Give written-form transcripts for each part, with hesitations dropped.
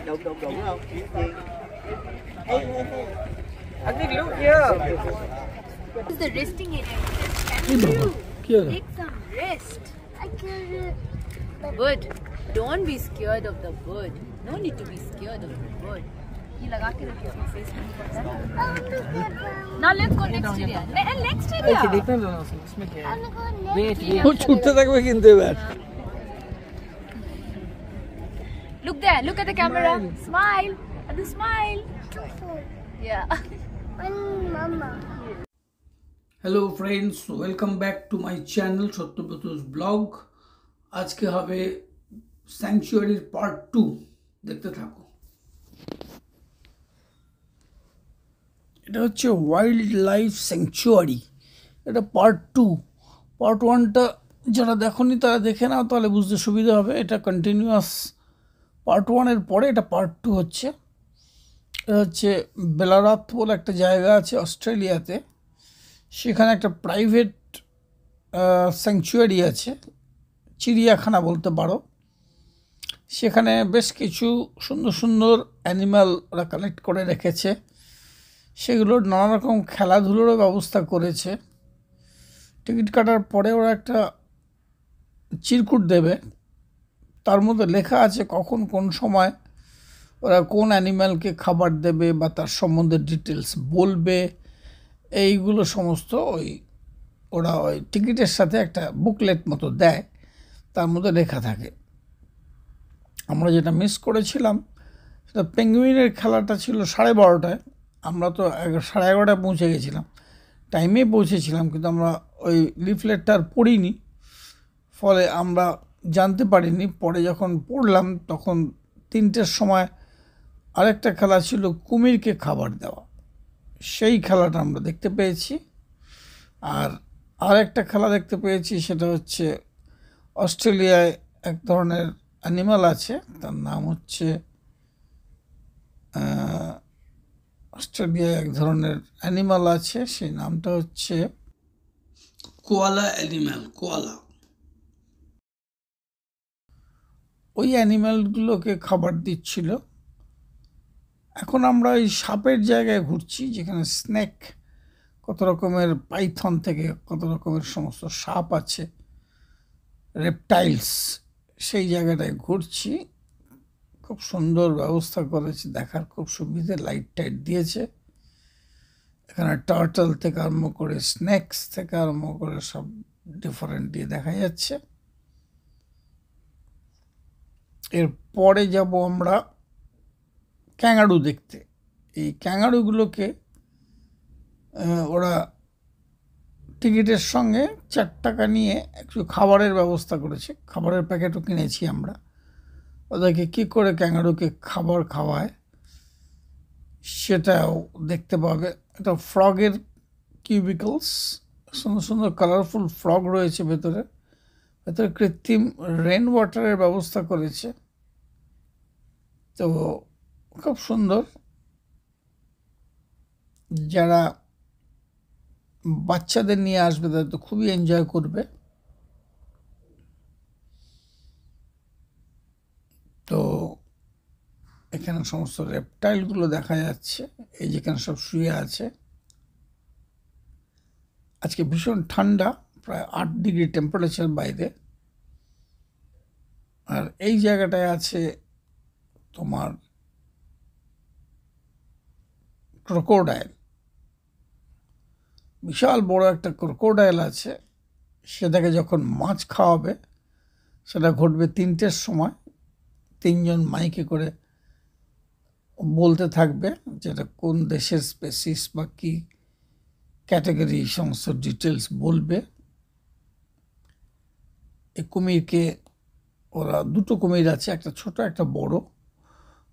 Đụng không? I think look here. This is the resting area. Can you take some rest? Bird. Don't be scared of the bird. No need to be scared of the bird. ये लगा के रखिए अपने face में नहीं पड़ता है। Now let's go next area. Next area. Okay, देखते हैं इसमें क्या है। Wait. वो छूटते तक वो गिनते बैठ। Look there. Look at the camera. Smile. At the smile. Yeah. Mama. Hello friends, welcome back to my channel Satyabrata's blog. আজকে হবে স্যাংচুয়ারির পার্ট 2, দেখতে থাকো। এটা হচ্ছে ওয়াইল্ড লাইফ স্যাংচুয়ারি, এটা পার্ট 2। পার্ট 1টা যারা দেখোনি তারা দেখে নাও, তাহলে বুঝতে সুবিধা হবে। এটা কন্টিনিউয়াস পার্ট 1-এর পরে এটা পার্ট 2 হচ্ছে। এটা হচ্ছে বেলারাত বলে একটা জায়গা আছে অস্ট্রেলিয়াতে, সেখানে একটা প্রাইভেট স্যাংচুয়ারি আছে, চিড়িয়াখানা বলতে পারো। সেখানে বেশ কিছু সুন্দর সুন্দর অ্যানিম্যাল ওরা কালেক্ট করে রেখেছে, সেগুলোর নানা রকম খেলাধুলোরও ব্যবস্থা করেছে। টিকিট কাটার পরে ওরা একটা চিরকুট দেবে, তার মধ্যে লেখা আছে কখন কোন সময় ওরা কোন অ্যানিম্যালকে খাবার দেবে বা তার সম্বন্ধে ডিটেলস বলবে। এইগুলো সমস্ত ওরা ওই টিকিটের সাথে একটা বুকলেট মতো দেয়, তার মধ্যে লেখা থাকে। আমরা যেটা মিস করেছিলাম সেটা পেঙ্গুইনের খেলাটা ছিল 12:30টায়, আমরা তো 11:30টায় পৌঁছে গেছিলাম, টাইমে পৌঁছেছিলাম, কিন্তু আমরা ওই লিফলেটটা আর পড়িনি, ফলে আমরা জানতে পারিনি। পরে যখন পড়লাম তখন 3টের সময় আরেকটা খেলা ছিল কুমিরকে খাবার দেওয়া, সেই খেলাটা আমরা দেখতে পেয়েছি। আর আরেকটা খেলা দেখতে পেয়েছি, সেটা হচ্ছে অস্ট্রেলিয়ায় এক ধরনের অ্যানিমাল আছে, তার নাম হচ্ছে অস্ট্রেলিয়ায় এক ধরনের অ্যানিমাল আছে, সেই নামটা হচ্ছে কোয়ালা অ্যানিম্যাল, কোয়ালা। ওই অ্যানিম্যালগুলোকে খাবার দিচ্ছিল। এখন আমরা এই সাপের জায়গায় ঘুরছি, যেখানে স্নেক, কত রকমের পাইথন থেকে কত রকমের সমস্ত সাপ আছে, রেপটাইলস, সেই জায়গাটায় ঘুরছি। খুব সুন্দর ব্যবস্থা করেছে, দেখার খুব সুবিধে, লাইট টাইট দিয়েছে। এখানে টার্টল থেকে আরম্ভ করে স্নেকস থেকে আরম্ভ করে সব ডিফারেন্ট দিয়ে দেখা যাচ্ছে। এরপরে যাব আমরা ক্যাঙ্গারু দেখতে। এই ক্যাঙ্গারুগুলোকে ওরা টিকিটের সঙ্গে 4 টাকা নিয়ে একটু খাবারের ব্যবস্থা করেছে, খাবারের প্যাকেটও কিনেছি আমরা। ওদেরকে কী করে ক্যাঙ্গারুকে খাবার খাওয়ায় সেটাও দেখতে পাবে। এটা ফ্রগের কিউবিকলস, সুন্দর সুন্দর কালারফুল ফ্রগ রয়েছে ভেতরে কৃত্রিম রেন ওয়াটারের ব্যবস্থা করেছে, তো খুব সুন্দর। যারা বাচ্চাদের নিয়ে আসবে তারা তো খুবই এনজয় করবে। তো এখানে সমস্ত রেপটাইলগুলো দেখা যাচ্ছে, এই যেখানে সব শুয়ে আছে। আজকে ভীষণ ঠান্ডা, প্রায় 8 ডিগ্রি টেম্পারেচার বাইরে। আর এই জায়গাটায় আছে তোমার ক্রোকোডাইল, বিশাল বড় একটা ক্রোকোডাইল আছে। সেটাকে যখন মাছ খাওয়াবে সেটা ঘটবে 3টের সময়। 3জন মাইকে করে বলতে থাকবে যেটা কোন দেশের স্পেসিস বা কি ক্যাটাগরি, সমস্ত ডিটেলস বলবে। এই কুমিরকে ওরা 2টো কুমির আছে, একটা ছোট একটা বড়,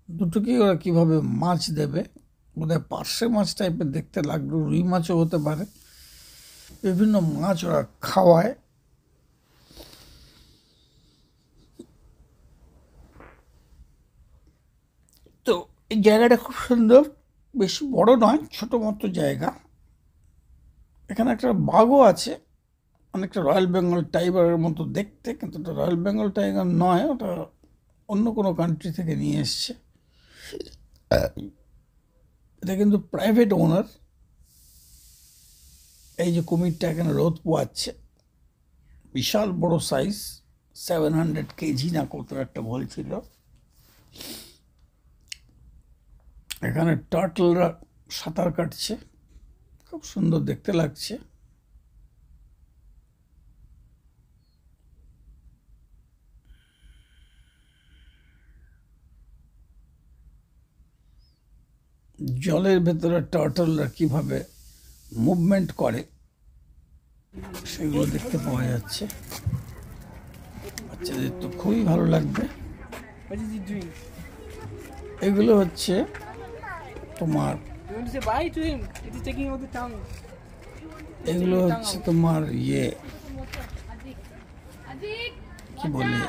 দুটোকেই ওরা কীভাবে মাছ দেবে, বোধহয় পার্শে মাছ টাইপের দেখতে লাগলো, রুই মাছও হতে পারে, বিভিন্ন মাছ ওরা খাওয়ায়। তো এই জায়গাটা খুব সুন্দর, বেশি বড় নয়, ছোট মতো জায়গা। এখানে একটা বাঘও আছে, অনেকটা রয়্যাল বেঙ্গল টাইগারের মতো দেখতে, কিন্তু ওটা রয়্যাল বেঙ্গল টাইগার নয়, ওটা অন্য কোনো কান্ট্রি থেকে নিয়ে এসছে। এটা কিন্তু প্রাইভেট ওনার। এই যে কুমিরটা এখানে রোদ পোয়াচ্ছে, বিশাল বড় সাইজ, 700 কেজি না কত একটা বলছিল। এখানে টার্টলরা সাঁতার কাটছে, খুব সুন্দর দেখতে লাগছে। জলের ভেতরে টার্টলরা কিভাবে মুভমেন্ট করে সেগুলো দেখতে পাওয়া যাচ্ছে। বাচ্চাদের তো খুবই ভালো লাগবে। এগুলো হচ্ছে তোমার, এগুলো হচ্ছে তোমার ইয়ে কি বলে,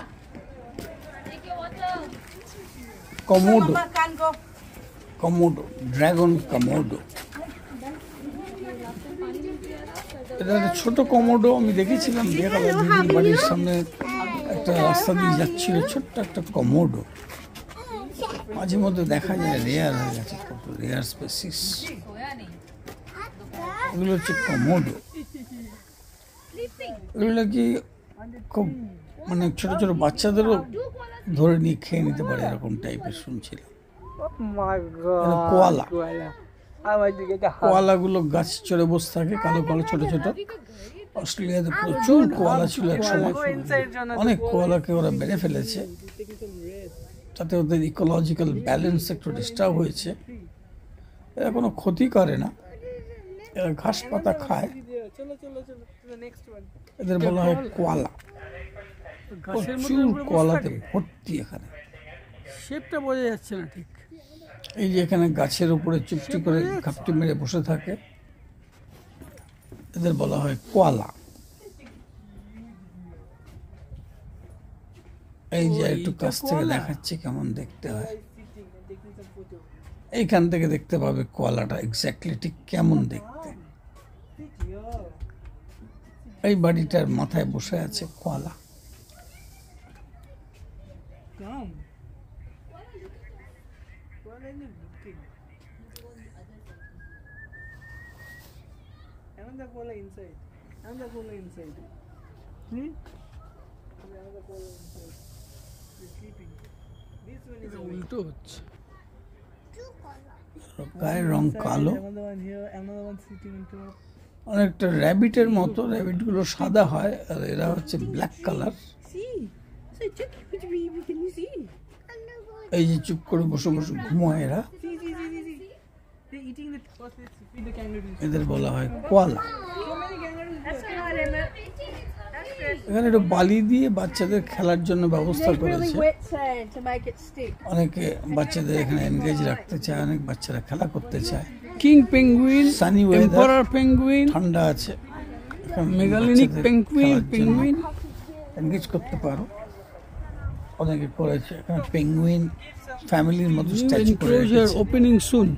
কমোডো, কমোডো, ড্রাগন কমোডো। এটা একটা ছোট কমোডো, আমি দেখেছিলাম বিয়েকালের দিদির বাড়ির সামনে একটা রাস্তা দিয়ে যাচ্ছিল, ছোট্ট একটা কমোডো। মাঝে মধ্যে দেখা যায়, রেয়ার হয়ে গেছে, কত রেয়ার স্পেসিস। এগুলো হচ্ছে কমোডো। এগুলো কি খুব মানে ছোট ছোট বাচ্চাদেরও ধরে নিয়ে খেয়ে নিতে পারে, এরকম টাইপের শুনছিলাম। কোয়ালা, কোয়ালাগুলো গাছ চড়ে বসে থাকে, কালো কালো ছোট ছোট। অস্ট্রেলিয়াতে প্রচুর কোয়ালা ছিল এক সময়, অনেক কোয়ালাকে ওরা মেরে ফেলেছে, তাতে ওদের ইকোলজিক্যাল ব্যালেন্স একটু ডিস্টার্ব হয়েছে। এরা কোনো ক্ষতি করে না, এরা ঘাস পাতা খায়। এদের বলা হয় কোয়ালা। প্রচুর কোয়ালাতে ভর্তি এখানে, শেপটা বোঝা যাচ্ছে না ঠিক। এই যে এখানে গাছের উপরে চুপটি করে ঘাপটি মেরে বসে থাকে, এদের বলা হয় কোয়ালা। এই যে একটু কাছ থেকে দেখাচ্ছে কেমন দেখতে হয়, এইখান থেকে দেখতে পাবে কোয়ালাটা এক্স্যাক্টলি ঠিক কেমন দেখতে। এই বাড়িটার মাথায় বসে আছে কোয়ালা। উল্টো হচ্ছে, গায়ের রং কালো, অনেকটা র্যাবিটের মতো। র্যাবিট গুলো সাদা হয়, আর এরা হচ্ছে ব্ল্যাক কালার। এই যে চুপ করে বসে বসে ঘুমোয় এরা, এদের বলা হয় কোয়ালা। এখানে একটু বালি দিয়ে বাচ্চাদের খেলার জন্য ব্যবস্থা করেছে। অনেকে বাচ্চাদের এখানে এনগেজ রাখতে চায়, অনেক বাচ্চারা খেলা করতে চায়। King penguin, Sunny emperor penguin, ঠান্ডা আছে, মেগালিনিক পেঙ্গুইন, পেঙ্গুইন এনগেজ করতে পারো। অনেকে করেছে এখানে পেঙ্গুইন ফ্যামিলির মতো স্ট্যাচু করে রেখেছে। ওপেনিং সুন।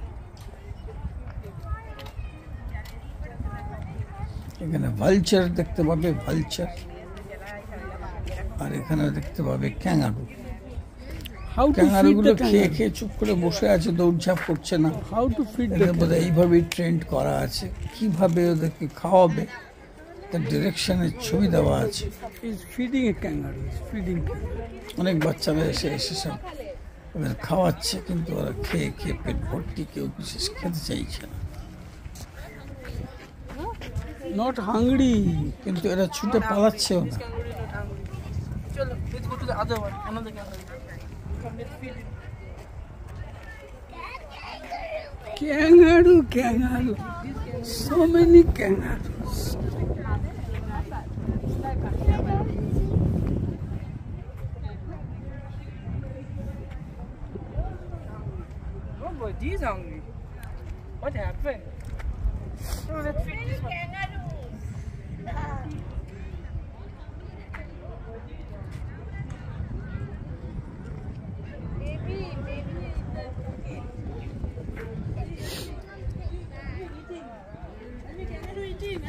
এখানে ভালচার দেখতে পাবে, ভালচার। আর এখানে দেখতে পাবে ক্যাঙ্গারু। ক্যাঙ্গারুগুলো খেয়ে খেয়ে চুপ করে বসে আছে, দৌড়ঝাঁপ করছে না। হাউ টু ফিড এদের বোধহয় এইভাবেই ট্রেন্ড করা আছে, কিভাবে ওদেরকে খাওয়াবে তার ডিরেকশনের ছবি দেওয়া আছে। ফিডিং এ ক্যাঙ্গারু, ফিডিং। অনেক বাচ্চারা এসে এসে সব ওদের খাওয়াচ্ছে, কিন্তু ওরা খেয়ে খেয়ে পেট ভর্তি, কেউ বিশেষ খেতে চাইছে না। নট হাংরি, কিন্তু এরা ছুটে পালাচ্ছেও না। kangaroo, kangaroo, so many kangaroos. Oh boy, he's hungry. What happened? Oh, let's feed this one.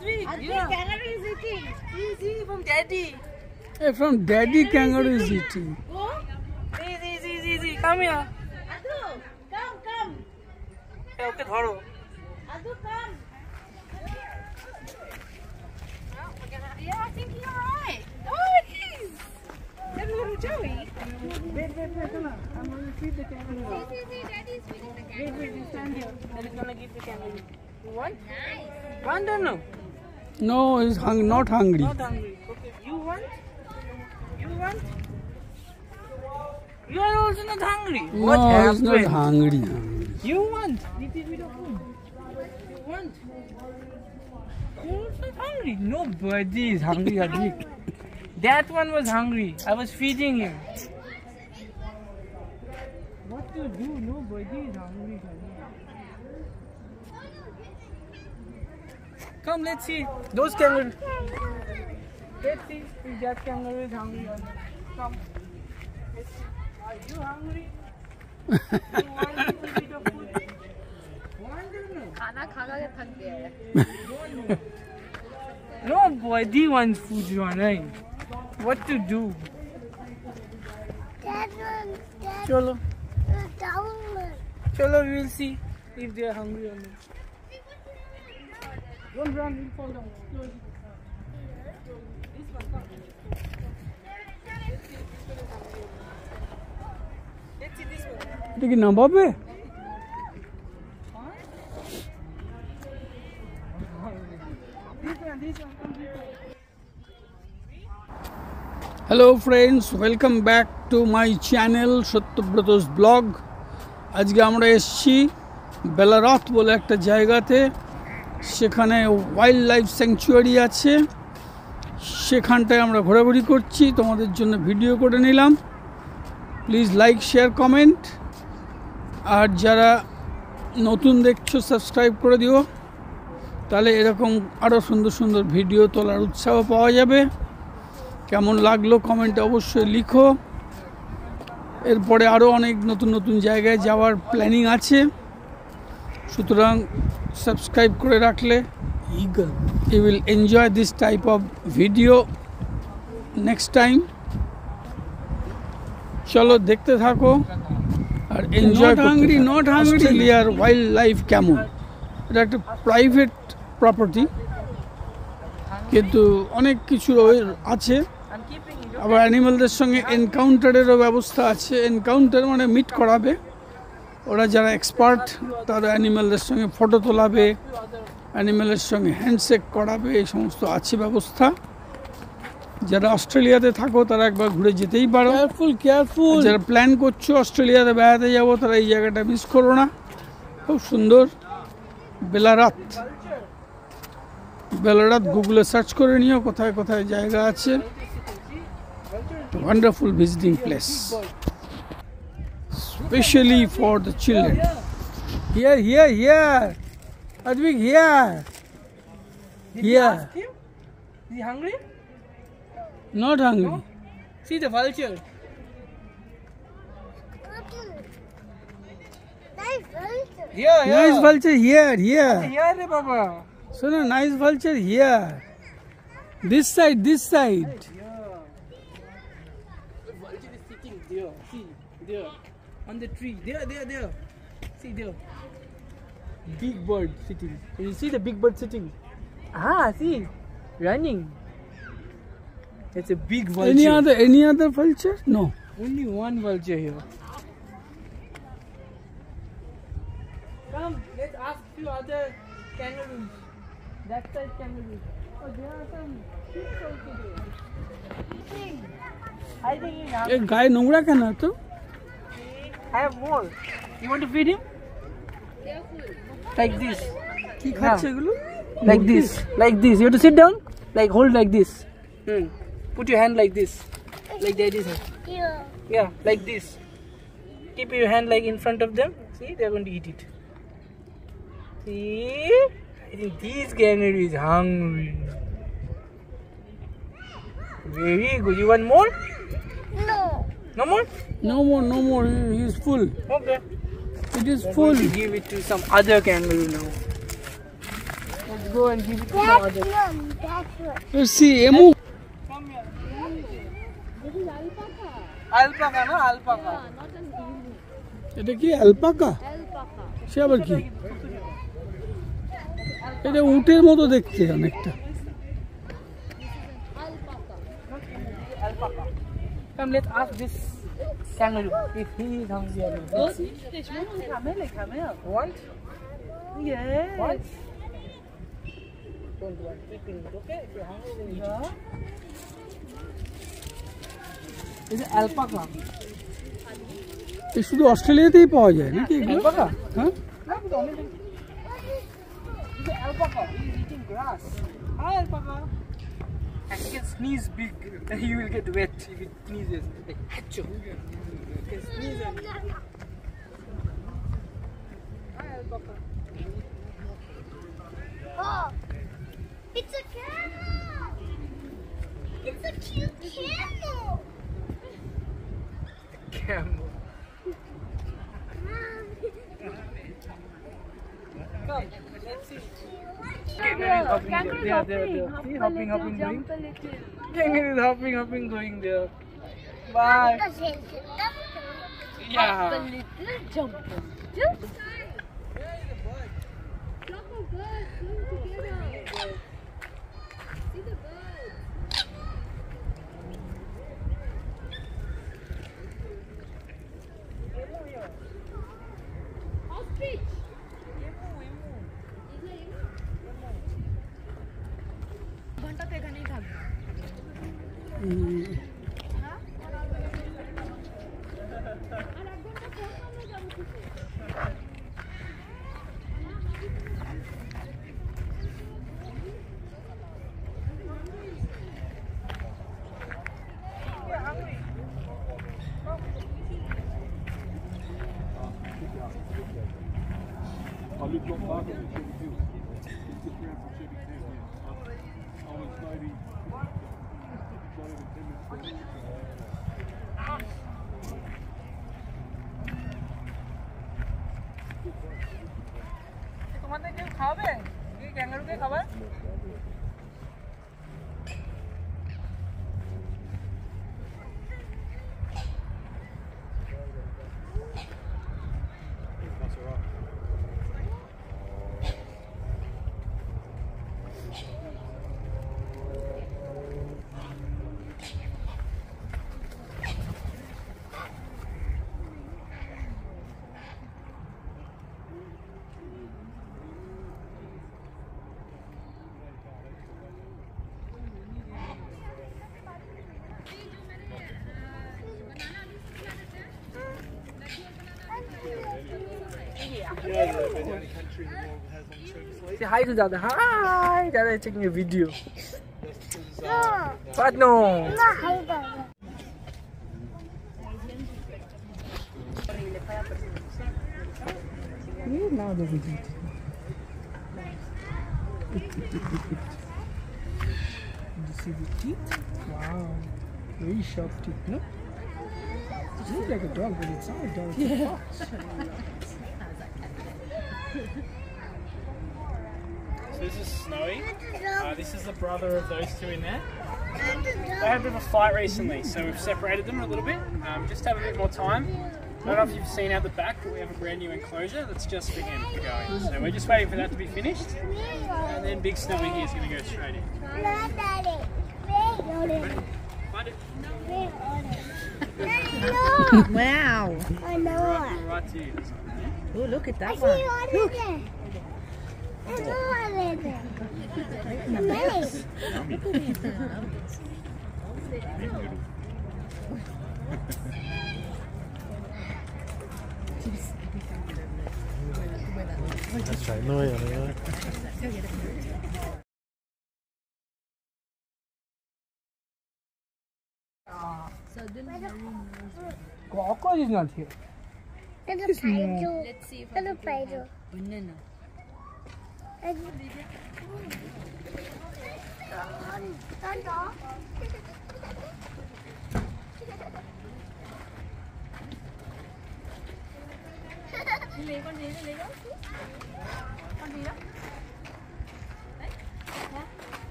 Kangaroo is eating. Easy from daddy. Hey, from daddy kangaroo is eating. Easy. Come here. Adu, come. Okay, dhoro. Adu, come. Yeah, I think you're right. Oh, it is. There's a little Joey. Wait, come on. I'm going to feed the kangaroo. See, Daddy's feeding the cat. Wait, you stand here. Daddy's going to give the kangaroo. You want? Nice. Want or no? No, he's not hungry. Not hungry. Okay. You want? You are also not hungry. What No, happened? he's not hungry. You want? This is with the food. You want? You're not hungry. Nobody is hungry, Advik. That one was hungry. I was feeding him. What to do? Nobody is hungry. Come, let's see. Those kangaroos. Let's see if that kangaroo is hungry or not. Come. Let's see. Are you hungry? You want a little bit of food? Want or no? खाना खा के थक गया है. Nobody wants food, Joanna. What to do? That one. Cholo. Down one. Cholo, we will see if they are hungry or not. Don't run, you'll fall down. Slowly. This one, come. Let's see this one. এটা কি নামাবে? This one, come this one. Hello friends, welcome back to my channel Satyabrata's blog. আজকে আমরা এসেছি বেলারথ বলে একটা জায়গাতে। সেখানে ওয়াইল্ড লাইফ স্যাংচুয়ারি আছে, সেখানটায় আমরা ঘোরাঘুরি করছি। তোমাদের জন্য ভিডিও করে নিলাম। Please like, share, comment. আর যারা নতুন দেখছো সাবস্ক্রাইব করে দিও, তাহলে এরকম আরও সুন্দর সুন্দর ভিডিও তোলার উৎসাহ পাওয়া যাবে। কেমন লাগলো কমেন্টে অবশ্যই লিখো। এরপরে আরও অনেক নতুন নতুন জায়গায় যাওয়ার প্ল্যানিং আছে, সুতরাং সাবস্ক্রাইব করে রাখলে you will enjoy this type of video next time. চলো দেখতে থাকো আর এনজয়। নট হাংরি অস্ট্রেলিয়ার ওয়াইল্ড লাইফ কেমন? এটা একটা প্রাইভেট প্রপার্টি, কিন্তু অনেক কিছু আছে। আবার অ্যানিমেলদের সঙ্গে এনকাউন্টারেরও ব্যবস্থা আছে। এনকাউন্টার মানে মিট করাবে, ওরা যারা এক্সপার্ট তারা অ্যানিমেলদের সঙ্গে ফটো তোলাবে, অ্যানিমেলের সঙ্গে হ্যান্ডশেক করাবে, এই সমস্ত আছে ব্যবস্থা। যারা অস্ট্রেলিয়াতে থাকো তারা একবার ঘুরে যেতেই পারো। কেয়ারফুল। যারা প্ল্যান করছো অস্ট্রেলিয়াতে বেড়াতে যাবো তারা এই জায়গাটা মিস করো না। খুব সুন্দর বেলারথ গুগলে সার্চ করে নিও কোথায় কোথায় জায়গা আছে। Wonderful visiting place, specially for the children. Here. Advik, here. Did you ask him? Is he hungry? Not hungry. No? See the vulture. Nice vulture. Yeah. Nice vulture here. Here, re Baba. So no, nice vulture here. This side. Yeah. The vulture is sitting there. See, there. On the tree. There. See there. Big bird sitting. You see the big bird sitting? See. Running. It's a big vulture. Any other vulture? No. Only one vulture here. Come, let's ask few other kangaroos. That side kangaroos. Oh, there are some sheep also there. I think he's hungry. एक गाय নোংরা কেন তো? I have more. You want to feed him? Like this. কি খাচ্ছে এগুলো? Like this. You have to sit down. Like hold like this. Put your hand like this. Like daddy's hand. Yeah, like this. Keep your hand like in front of them. See, they're going to eat it. See? I think these kangaroo is hungry. Very good. You want more? No. No more? No more. He is full. Okay. It is We're full. going to give it to some other kangaroo now. Let's go and give it to That's others. one. That's one. Let's see, emu. Come here. This is alpaca. Alpaca, no? Alpaca. Not an emu. এটা কি alpaca? Alpaca. সে আবার কি? এটা উটের মতো দেখতে অনেকটা। Alpaca. Alpaca. Come, let's ask this kangaroo if he is hungry or not. Let's see. Want? Yes. Want? Don't want. Eat it, okay? If you're hungry, then eat it. Is it alpaca? এই শুধু অস্ট্রেলিয়াতেই পাওয়া যায় নাকি এগুলো? Alpaca? হ্যাঁ? No, but only thing. Is it alpaca? He's eating grass. Hi, alpaca. And he can sneeze big. Then he will get wet if he sneezes. Like, achoo. He can sneeze and... Hi, alpaca. Oh, it's a camel. It's a cute camel. Camel. Come, let's see. Kangaroo is hopping Kangaroo there. is There. See, hopping, hopping, going. jump a little. Kangaroo is hopping, going there. Bye. Hop a Yeah. little, jump a little. Flock of birds sing together. See the birds. Ostrich. ঘন্টাতে এখানেই থাকবে। আর 1 ঘন্টা পর আমরা যাবো কিসে? তোমাদের কেউ খাবে? এই ক্যাঙ্গারুকে খাবার? Say hi to Dada. Hi! Dada is taking a video. No, What? No! not hungry. Now the video. You see the teeth? Wow. Very sharp teeth, no? It looks like a dog, but it's not a dog. It's a fox. So this is Snowy. This is the brother of those two in there. They had a bit of a fight recently, so we've separated them a little bit. Just to have a bit more time. I don't know if you've seen out the back, but we have a brand new enclosure that's just for him to go in. So we're just waiting for that to be finished, and then Big Snowy here is going to go straight in. Not Daddy. Find it. No, Wow. I know. Right to you. Oh, look at I that see one. one in there. I know one in there. Many. That's right, no, yeah. Cockroach is not here. It's a Paido. Let's see if It's a Paido. banana.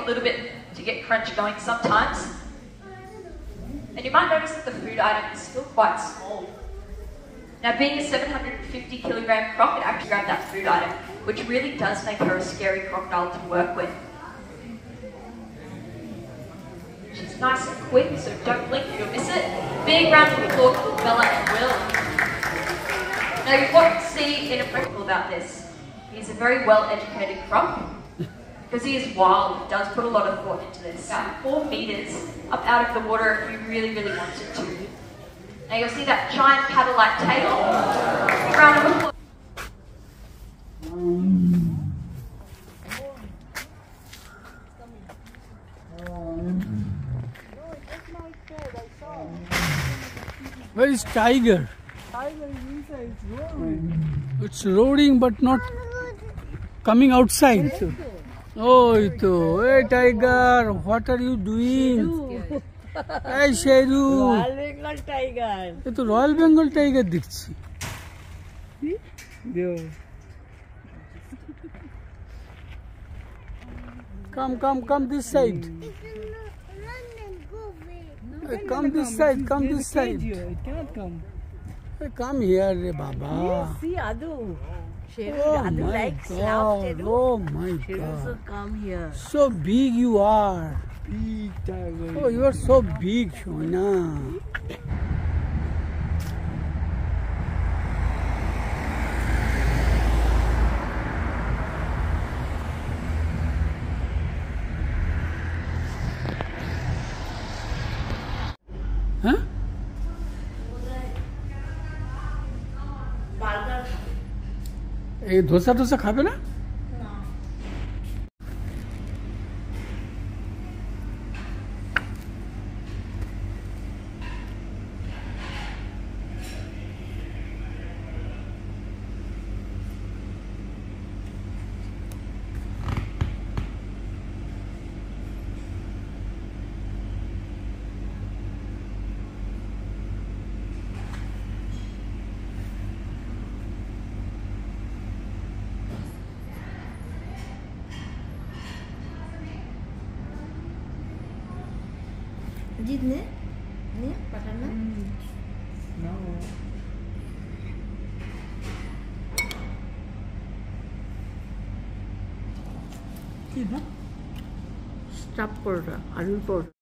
a little bit to get crunch going sometimes. And you might notice that the food item is still quite small. Now, being a 750 kilogram croc, it actually grabbed that food item, which really does make her a scary crocodile to work with. She's nice and quick, so don't blink, you'll miss it. Big round of applause for Bella and Will. Now, you want to see in a practical about this. He's a very well-educated croc. Because he is wild, he does put a lot of thought into this. About 4 meters up out of the water if you really, really wanted to. Now you'll see that giant paddle-like tail. Big round of applause. Where is tiger? Tiger is inside, it's roaring. It's roaring but not coming outside. Oh, hey tiger, what are you doing? Hey Sheru. Royal Bengal tiger. ये तो Royal Bengal tiger दिखती. Come this side. Come this side, come this side. It cannot come. Hey, come here, re Baba. See Adu. Sheru, Oh Adu my likes God! Oh my Sheru God! should come here. So big you are. Big tiger. Oh, you are so big, Shona. Huh? এই ধোসা টোসা খাবে না? Ajit ne? Ne? Patana? No. Stop for Arul for.